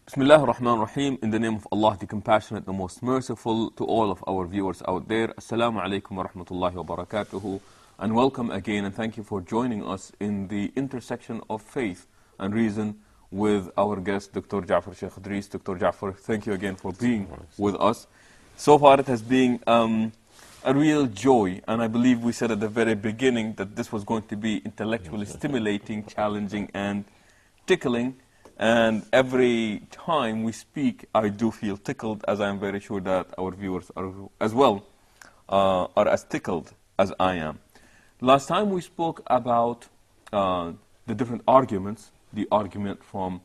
Bismillah ar-Rahman ar-Rahim. In the name of Allah, the Compassionate, the Most Merciful, to all of our viewers out there. Assalamu alaikum wa rahmatullahi wa barakatuhu. And welcome again, and thank you for joining us in the intersection of faith and reason with our guest, Dr. Jafar Sheikh Idrees. Dr. Jafar, thank you again for being with us. So far, it has been a real joy, and I believe we said at the very beginning that this was going to be intellectually stimulating, challenging, and tickling. And every time we speak, I do feel tickled, as I am very sure that our viewers are as well, are as tickled as I am. Last time we spoke about the different arguments, the argument from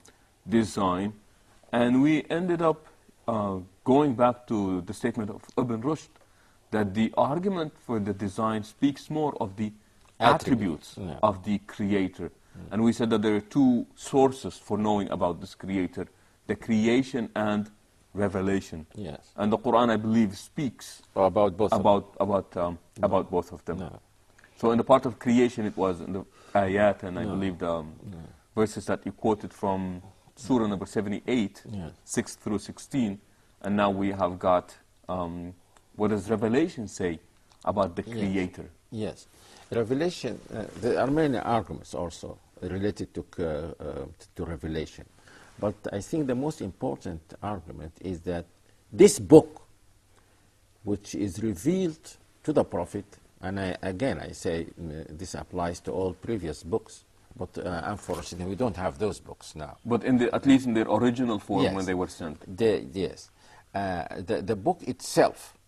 design, and we ended up going back to the statement of Ibn Rushd, that the argument for the design speaks more of the attributes of the Creator. And we said that there are two sources for knowing about this Creator, the creation and revelation. Yes. And the Quran, I believe, speaks about both about both of them. No. So in the part of creation, it was in the ayat, and I believe the verses that you quoted from Surah number 78, 6 through 16. And now we have got, what does Revelation say about the Creator? Yes. Revelation, there are many arguments also related to Revelation. But I think the most important argument is that this book, which is revealed to the Prophet, and I say this applies to all previous books, but unfortunately we don't have those books now. But at least in their original form when they were sent. Yes. The book itself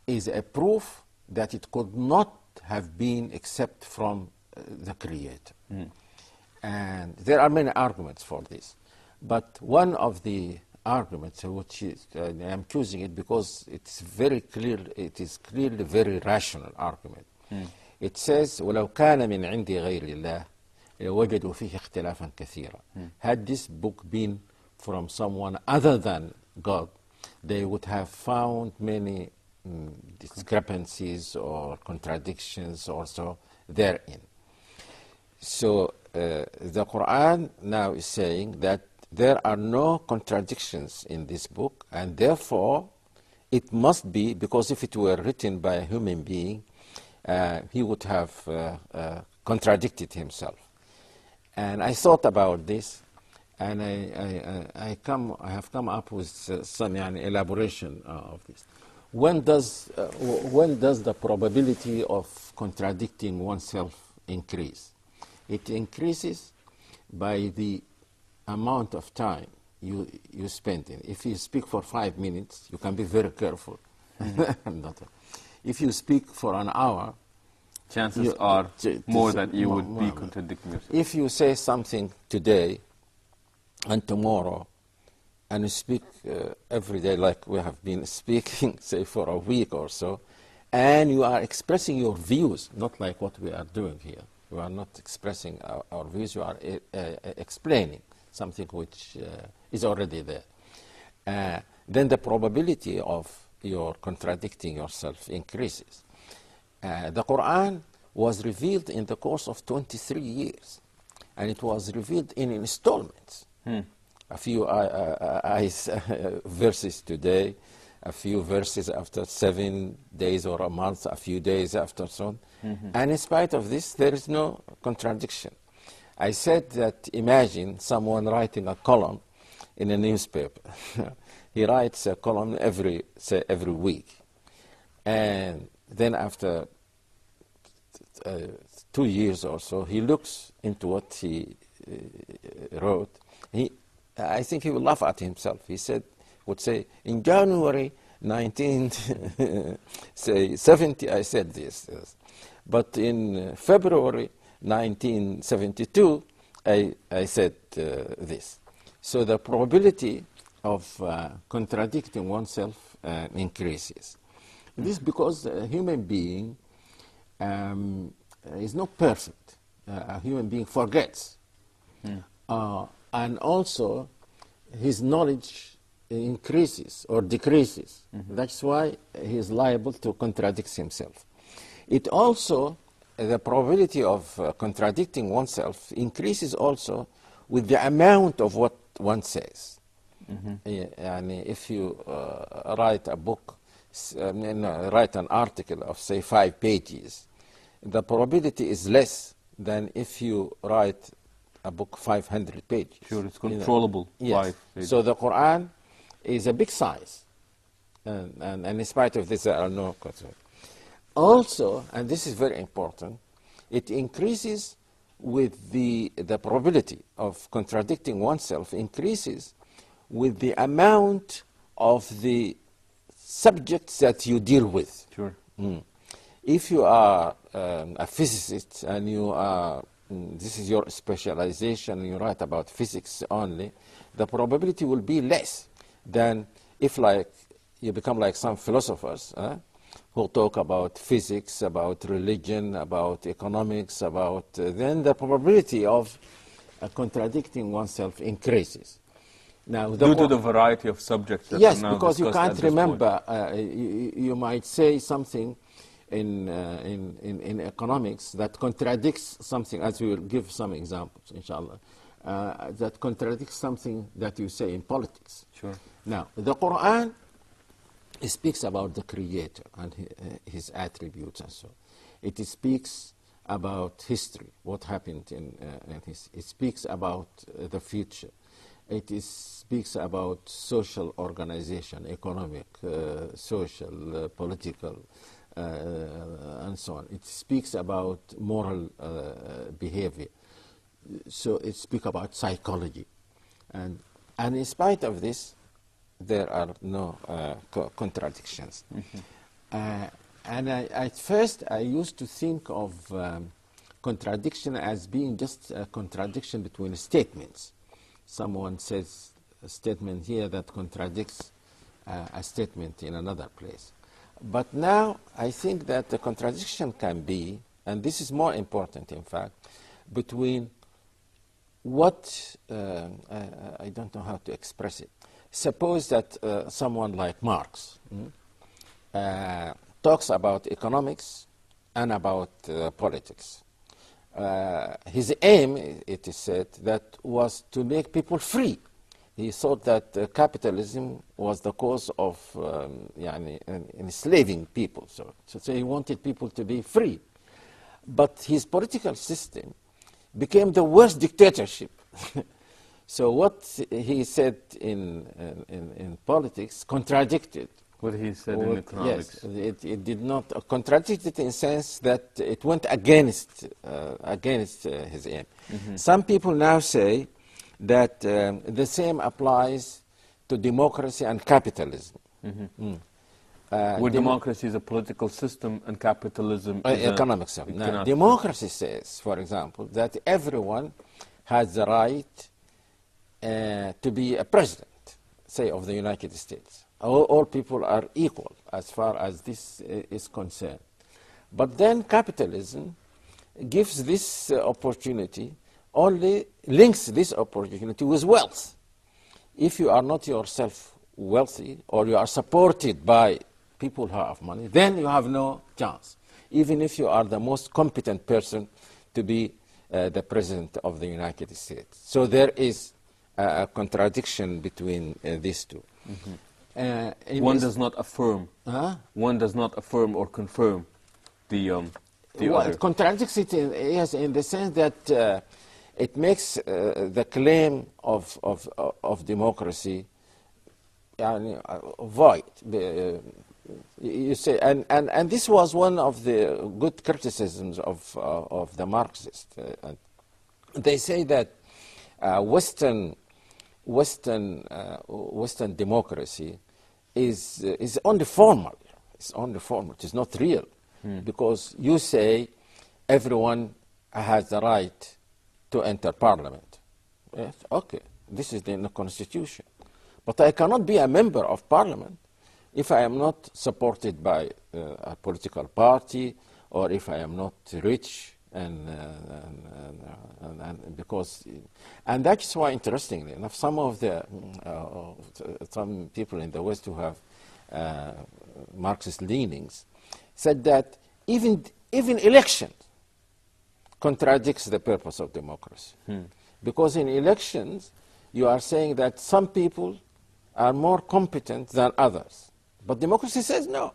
is a proof that it could not have been except from the Creator. And there are many arguments for this. But one of the arguments, which is, I'm choosing it because it's very clear, it is clearly very rational argument. It says, وَلَوْ كَانَ مِنْ عِنْدِ غَيْرِ اللَّهِ لَوَجَدُوا فِيهِ اخْتِلَافًا كَثِيرًا. Had this book been from someone other than God, they would have found many discrepancies or contradictions also therein. So the Quran now is saying that there are no contradictions in this book, and therefore it must be, because if it were written by a human being, he would have contradicted himself. And I thought about this, and I have come up with some elaboration of this. When does the probability of contradicting oneself increase? It increases by the amount of time you spend in. If you speak for 5 minutes, you can be very careful. If you speak for an hour, chances are more that you would be contradicting yourself. If you say something today and tomorrow, and you speak every day like we have been speaking, say, for a week or so, and you are expressing your views, not like what we are doing here. You are not expressing our views, you are explaining something which is already there. Then the probability of your contradicting yourself increases. The Quran was revealed in the course of 23 years, and it was revealed in installments. A few verses today, a few verses after 7 days or a month, a few days after so on. And in spite of this, there is no contradiction. I said that imagine someone writing a column in a newspaper. He writes a column every week. And then after 2 years or so, he looks into what he wrote. I think he would laugh at himself. He would say, in January 1970, I said this. But in February 1972, I said this. So the probability of contradicting oneself increases. This is because a human being is not perfect. A human being forgets. And also, his knowledge increases or decreases. That's why he is liable to contradict himself. It also, the probability of contradicting oneself increases also with the amount of what one says. if you write a book, write an article of, say, 5 pages, the probability is less than if you write a book 500 pages. Sure, it's controllable. Yes. 5 pages. So the Quran is a big size. And in spite of this, there are no concerns. Also, and this is very important, it increases with the probability of contradicting oneself increases with the amount of the subjects that you deal with. Sure. If you are a physicist and you are, this is your specialization, and you write about physics only, the probability will be less than if you become like some philosophers who talk about physics, about religion, about economics, then the probability of contradicting oneself increases. Now, due to the variety of subjects that yes, are now because you discussed can't at this remember. You might say something in economics that contradicts something, as we will give some examples, inshallah, that contradicts something that you say in politics. Sure. Now, the Quran speaks about the Creator and his attributes and so on. It speaks about history, what happened it speaks about the future. It speaks about social organization, economic, social, political, and so on. It speaks about moral behavior. So it speaks about psychology. And in spite of this, there are no contradictions. And at first, I used to think of contradiction as being just a contradiction between statements. Someone says a statement here that contradicts a statement in another place. But now I think that the contradiction can be, and this is more important in fact, between what, I don't know how to express it. Suppose that someone like Marx talks about economics and about politics. His aim, it is said, that was to make people free. He thought that capitalism was the cause of enslaving people. So he wanted people to be free. But his political system became the worst dictatorship. So what he said in politics contradicted what he said in economics. Yes, it did not contradict it in the sense that it went against his aim. Some people now say that the same applies to democracy and capitalism. Where democracy is a political system and capitalism is economic system. Now, democracy says, for example, that everyone has the right to be a president, say, of the United States. All people are equal as far as this is concerned. But then capitalism gives this opportunity, only links this opportunity with wealth. If you are not yourself wealthy, or you are supported by people who have money, then you have no chance, even if you are the most competent person to be the president of the United States. So there is a contradiction between these two. One does not affirm. One does not affirm or confirm the other. It contradicts it in the sense that it makes the claim of democracy void. You say, and this was one of the good criticisms of the Marxists. They say that Western democracy is only formal. It's only formal. It is not real, because you say everyone has the right to enter parliament. Yes, okay, this is in the constitution, but I cannot be a member of parliament if I am not supported by a political party, or if I am not rich, and that's why, interestingly enough, some of the some people in the West who have Marxist leanings said that even elections contradicts the purpose of democracy, because in elections you are saying that some people are more competent than others. But democracy says no.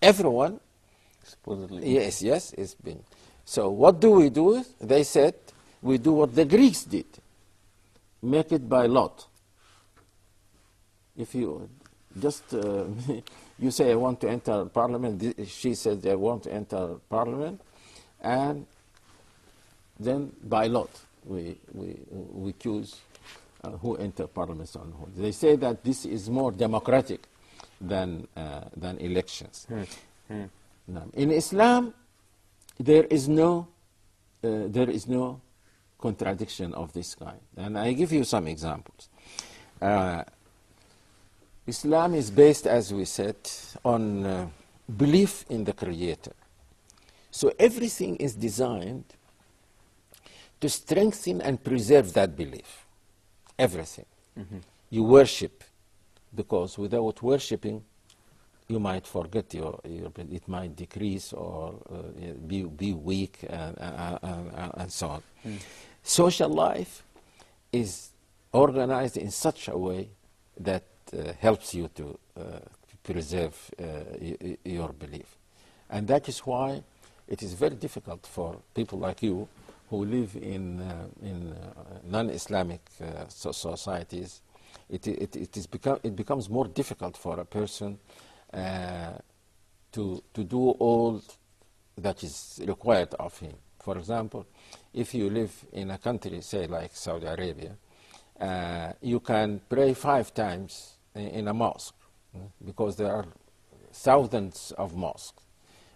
Everyone, Supposedly. yes, it's been. So what do? They said, we do what the Greeks did. Make it by lot. If you just, you say, I want to enter parliament, she says, I want to enter parliament, and then by lot, we choose who enter parliament and who. They say that this is more democratic than elections. Now, in Islam, there is no contradiction of this kind. And I give you some examples. Islam is based, as we said, on belief in the Creator. So everything is designed to strengthen and preserve that belief. Everything. You worship, because without worshipping, you might forget it might decrease or be weak and so on. Social life is organized in such a way that helps you to preserve your belief. And that is why it is very difficult for people like you who live in non-Islamic societies. It becomes more difficult for a person to do all that is required of him. For example, if you live in a country, say like Saudi Arabia, you can pray 5 times in a mosque because there are thousands of mosques.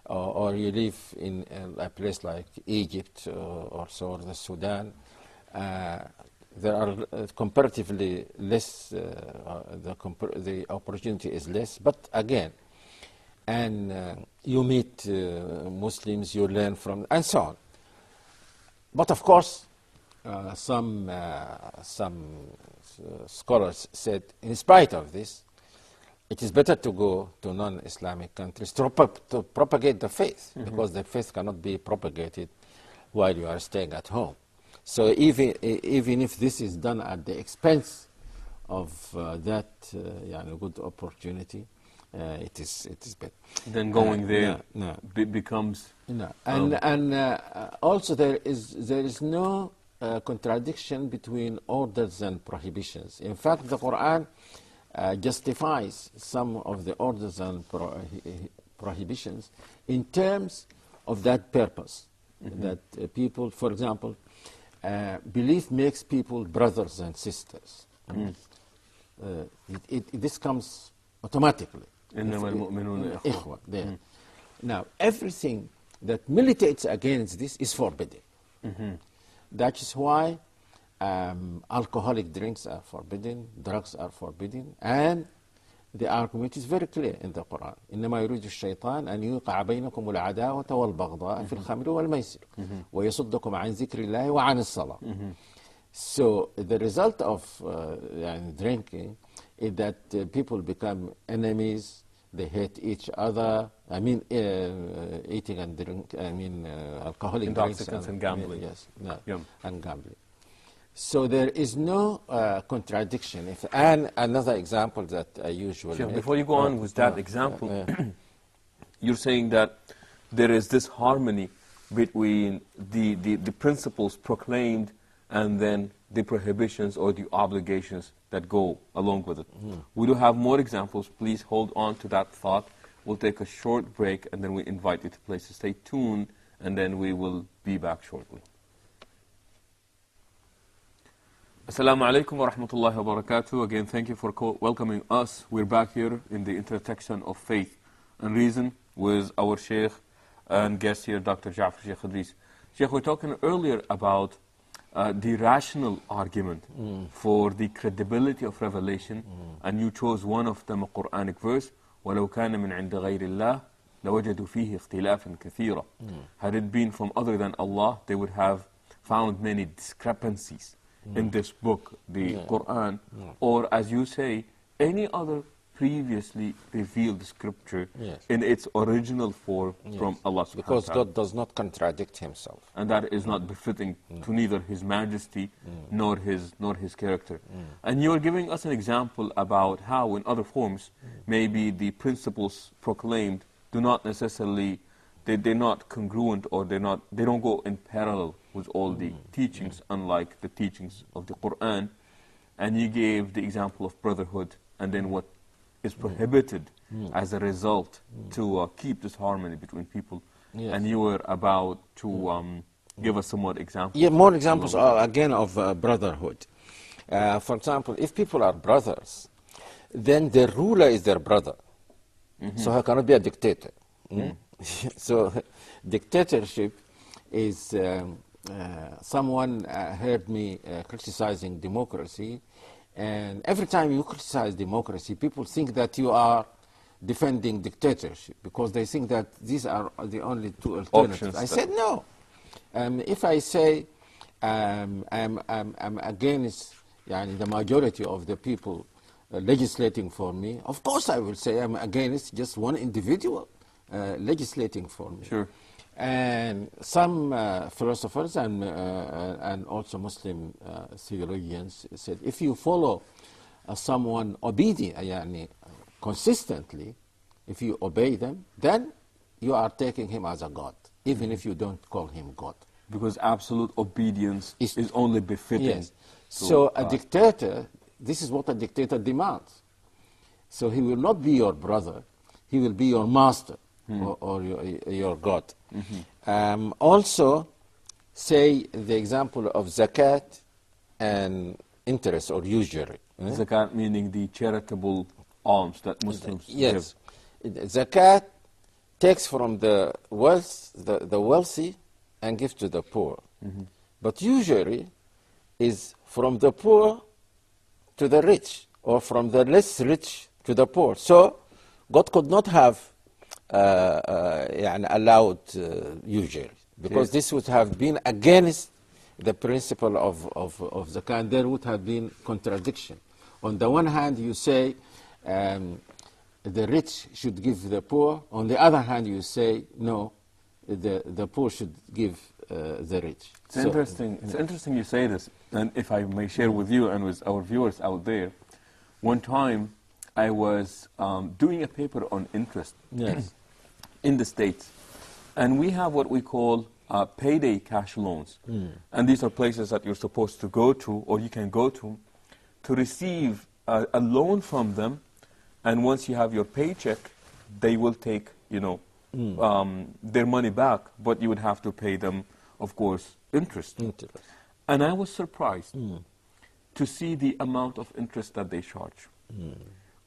Or you live in a place like Egypt or so, or the Sudan, there are comparatively less, the opportunity is less, but again, and you meet Muslims, you learn from, and so on. But of course, some scholars said, in spite of this, it is better to go to non-Islamic countries to propagate the faith, because the faith cannot be propagated while you are staying at home. So even if this is done at the expense of that good opportunity, it is better. Then going there becomes and also there is no contradiction between orders and prohibitions. In fact, the Quran justifies some of the orders and prohibitions in terms of that purpose. That people, for example, belief makes people brothers and sisters. This comes automatically. Now, everything that militates against this is forbidden. That is why alcoholic drinks are forbidden, drugs are forbidden, and the argument is very clear in the Quran. إنما يريد الشيطان أن يوقع بينكم العداوة والبغضاء في الخمر والميسر ويصدكم عن ذكر الله وعن الصلاة. So the result of drinking is that people become enemies, they hate each other. I mean, eating and drink, alcoholic drinks and gambling. And gambling. So there is no contradiction. And another example that I usually make. Before you go on with that example, you're saying that there is this harmony between the principles proclaimed and then the prohibitions or the obligations that go along with it. We do have more examples. Please hold on to that thought. We'll take a short break and then we invite you to places. Stay tuned and then we will be back shortly. Assalamu alaikum wa rahmatullahi wa barakatuh. Again, thank you for welcoming us. We're back here in the intersection of faith and reason with our Sheikh and guest here, Dr. Jafar Sheikh Idrees. Sheikh, we were talking earlier about the rational argument for the credibility of revelation, and you chose one of them, a Quranic verse, وَلَوْ كَانَ مِنْ عِنْدِ غَيْرِ اللَّهِ لَوَجَدُوا فِيهِ اخْتِلَافًا كَثِيرًا. Had it been from other than Allah, they would have found many discrepancies in this book, the Quran, or as you say, any other previously revealed scripture Yes. in its original form from Allah subhanahu Because wa ta'ala. God does not contradict himself. And that is not befitting to neither His Majesty nor His character. And you are giving us an example about how in other forms maybe the principles proclaimed do not necessarily, they're not congruent, or they don't go in parallel with all the teachings, unlike the teachings of the Quran. And you gave the example of brotherhood and then what is prohibited as a result to keep this harmony between people. Yes. And you were about to give us some more examples. Yeah, more examples are, again, of brotherhood. For example, if people are brothers, then their ruler is their brother. So he cannot be a dictator. So dictatorship is, someone heard me criticizing democracy, and every time you criticize democracy, people think that you are defending dictatorship, because they think that these are the only two alternatives. I said no. If I say I'm against the majority of the people legislating for me, of course I will say I'm against just one individual legislating for me. Sure. And some philosophers and also Muslim theologians said, if you follow someone consistently, if you obey them, then you are taking him as a god, even if you don't call him God. Because absolute obedience is only befitting. Yes. So a dictator, this is what a dictator demands. So he will not be your brother, he will be your master or your God. Also, say the example of zakat and interest or usury. Zakat meaning the charitable alms that Muslims Yes. Zakat takes from the wealthy and gives to the poor. But usury is from the poor to the rich, or from the less rich to the poor. So God could not have allowed usury, because this would have been against the principle of zakat. There would have been contradiction. On the one hand, you say the rich should give the poor. On the other hand, you say no, the poor should give the rich. It's interesting. It's interesting you say this, and if I may share with you and with our viewers out there, one time I was doing a paper on interest in the States, and we have what we call payday cash loans, and these are places that you're supposed to go to, or you can go to receive a loan from them, and once you have your paycheck, they will take their money back, but you would have to pay them, of course, interest. And I was surprised to see the amount of interest that they charge.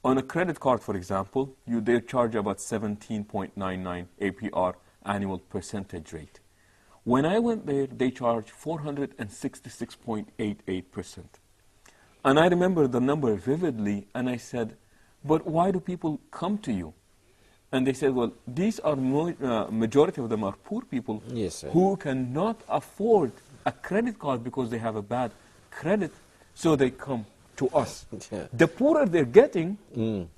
On a credit card, for example, they charge about 17.99 APR, annual percentage rate. When I went there, they charged 466.88%. And I remember the number vividly, and I said, but why do people come to you? And they said, well, these are majority of them are poor people who cannot afford a credit card because they have a bad credit, so they come to us. The poorer they're getting,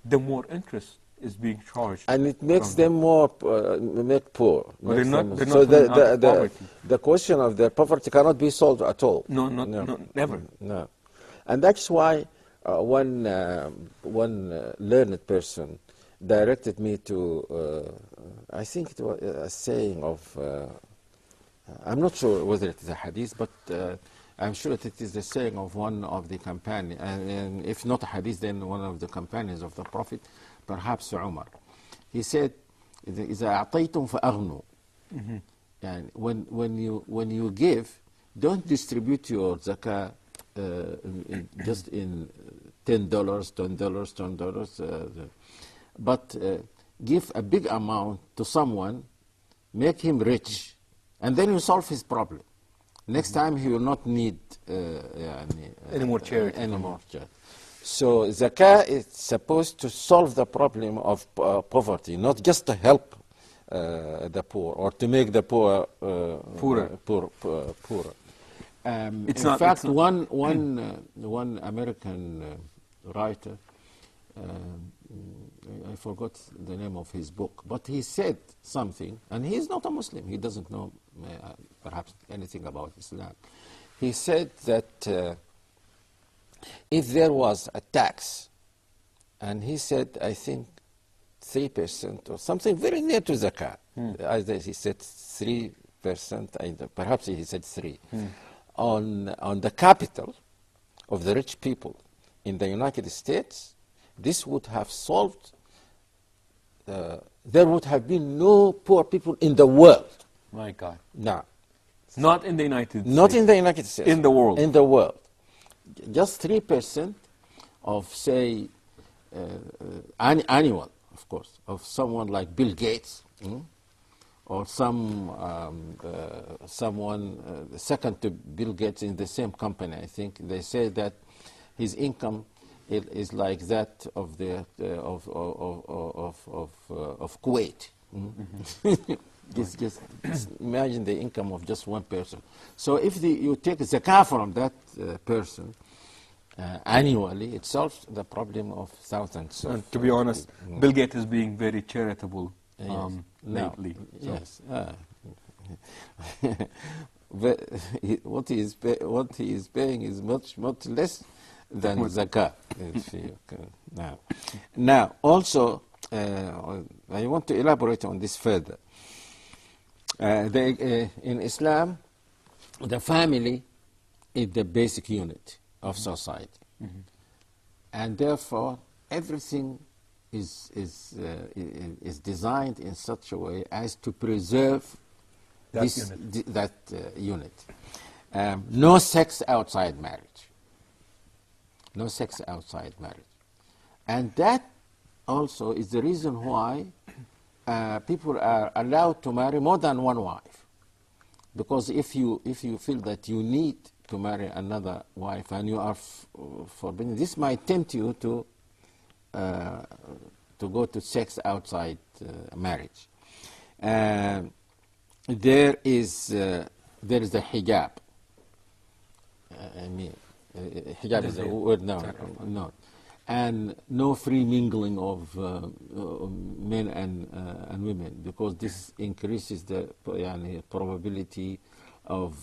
the more interest is being charged. And it makes them more poor. Well, they're not so poverty. The question of their poverty cannot be solved at all. No, never. No. And that's why one learned person directed me to, I think it was a saying of, I'm not sure whether it is a hadith, but I'm sure that it is the saying of one of the companions, and if not a hadith, then one of the companions of the Prophet, perhaps Umar. He said, إِذَا أَعْطَيْتُمْ فَأَغْنُوا. And when you give, don't distribute your zakah just in $10, but give a big amount to someone, make him rich, and then you solve his problem. Next time he will not need any more charity. So zakah is supposed to solve the problem of poverty, not just to help the poor or to make the poor poorer. In fact, one American writer I forgot the name of his book, but he said something, and he's not a Muslim. He doesn't know perhaps anything about Islam. He said that if there was a tax, and he said, I think 3% or something very near to zakat. Either he said 3%, perhaps he said 3%, on the capital of the rich people in the United States. This would have solved, there would have been no poor people in the world. My God. Now, Not in the United States. not in the United States. In the world. In the world. Just 3% of, say, annual, of course, of someone like Bill Gates, or someone second to Bill Gates in the same company. I think they say that his income is like that of the of Kuwait. Just imagine the income of just one person. So if you take zakah from that person annually, it solves the problem of thousands. And to be honest, Bill Gates is being very charitable lately. Yes. But what he is paying is much less than zakah. Now, also, I want to elaborate on this further. In Islam, the family is the basic unit of society, and therefore everything is designed in such a way as to preserve that unit. No sex outside marriage. No sex outside marriage. And that also is the reason why people are allowed to marry more than one wife. Because if you feel that you need to marry another wife and you are forbidden, this might tempt you to go to sex outside marriage. There is the hijab. Hijab is a word now. No. And no free mingling of men and women, because this increases the probability of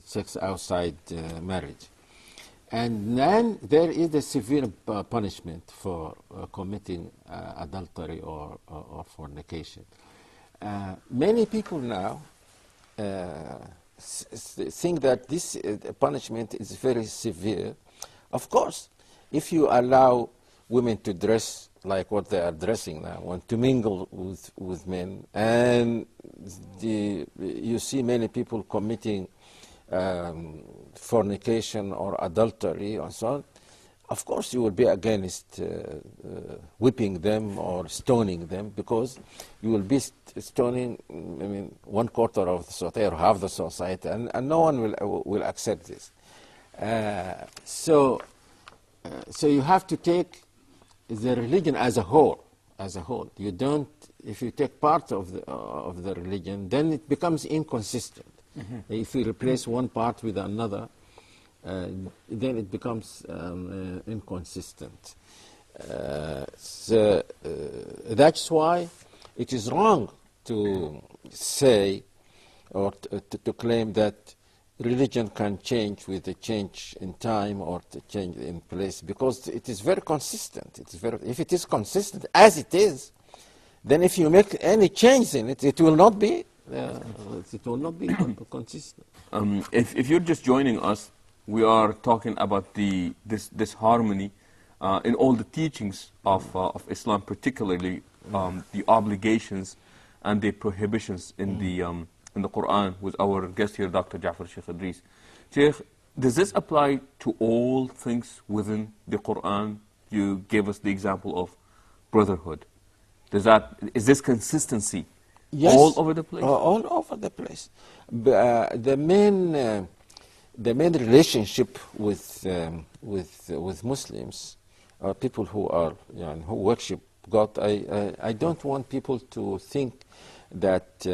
sex outside marriage. And then there is the severe punishment for committing adultery or fornication. Many people now think that this punishment is very severe. Of course, if you allow women to dress like what they are dressing now, want to mingle with men, and you see many people committing fornication or adultery and so on, of course you will be against whipping them or stoning them, because you will be stoning 1/4 of the society or half the society, and no one will accept this. So you have to take the religion as a whole. You don't. If you take part of the religion, then it becomes inconsistent. If you replace one part with another, then it becomes inconsistent. So that's why it is wrong to say or to claim that religion can change with a change in time or to change in place, because it is very consistent. If it is consistent as it is, then if you make any change in it, it will not be consistent. If you're just joining us, we are talking about this harmony in all the teachings of Islam, particularly the obligations and the prohibitions in the Quran, with our guest here, Dr. Jafar Sheikh Idrees. Sheikh, does this apply to all things within the Quran? You gave us the example of brotherhood. Is this consistency all over the place? All over the place. The main relationship with Muslims, people who worship God. I don't want people to think that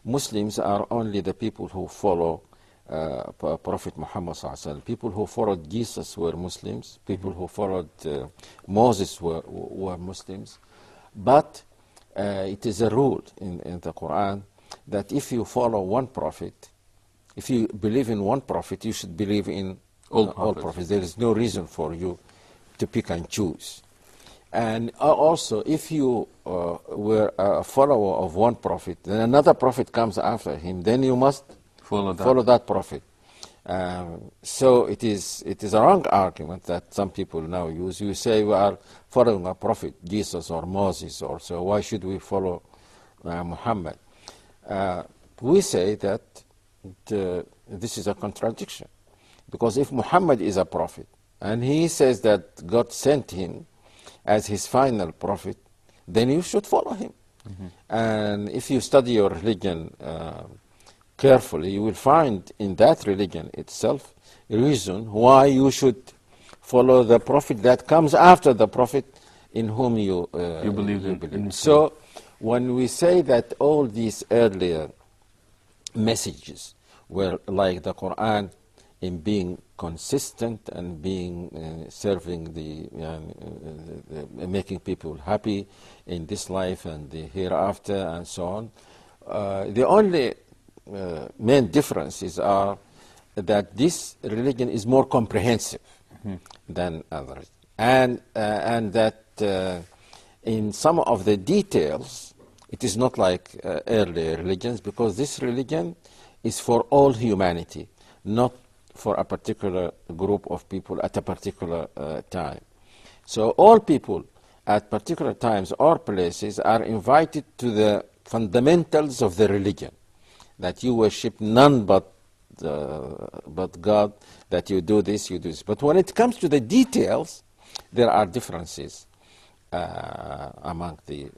Muslims are only the people who follow Prophet Muhammad sallallahu alaihi wasallam. People who followed Jesus were Muslims. People who followed Moses were Muslims. But it is a rule in the Quran that if you follow one prophet, if you believe in one prophet, you should believe in all prophets. There is no reason for you to pick and choose. And also, if you were a follower of one prophet, then another prophet comes after him, then you must follow that prophet. So it is a wrong argument that some people now use. You say we are following a prophet, Jesus or Moses, or so. Why should we follow Muhammad? We say that this is a contradiction. Because if Muhammad is a prophet, and he says that God sent him as his final prophet, then you should follow him. And if you study your religion carefully, you will find in that religion itself a reason why you should follow the prophet that comes after the prophet in whom you believe in. So when we say that all these earlier messages were like the Quran in being consistent and being serving making people happy in this life and the hereafter and so on, the only main differences are that this religion is more comprehensive than others, and that in some of the details it is not like earlier religions, because this religion is for all humanity, not for a particular group of people at a particular time. So all people at particular times or places are invited to the fundamentals of the religion, that you worship none but God, that you do this, you do this. But when it comes to the details, there are differences among the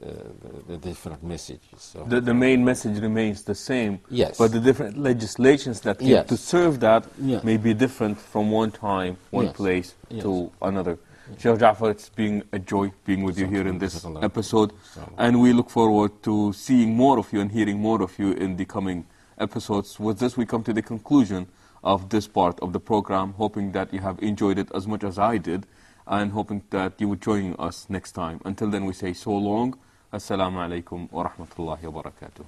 different messages. So the main message remains the same, yes, but the different legislations that came to serve that may be different from one time, one place to another. Sheikh Jafar, it's been a joy being with you here in this episode, and we look forward to seeing more of you and hearing more of you in the coming episodes. With this, we come to the conclusion of this part of the program, hoping that you have enjoyed it as much as I did, and hoping that you would join us next time. Until then, we say so long. Assalamu alaikum wa rahmatullahi wa barakatuh.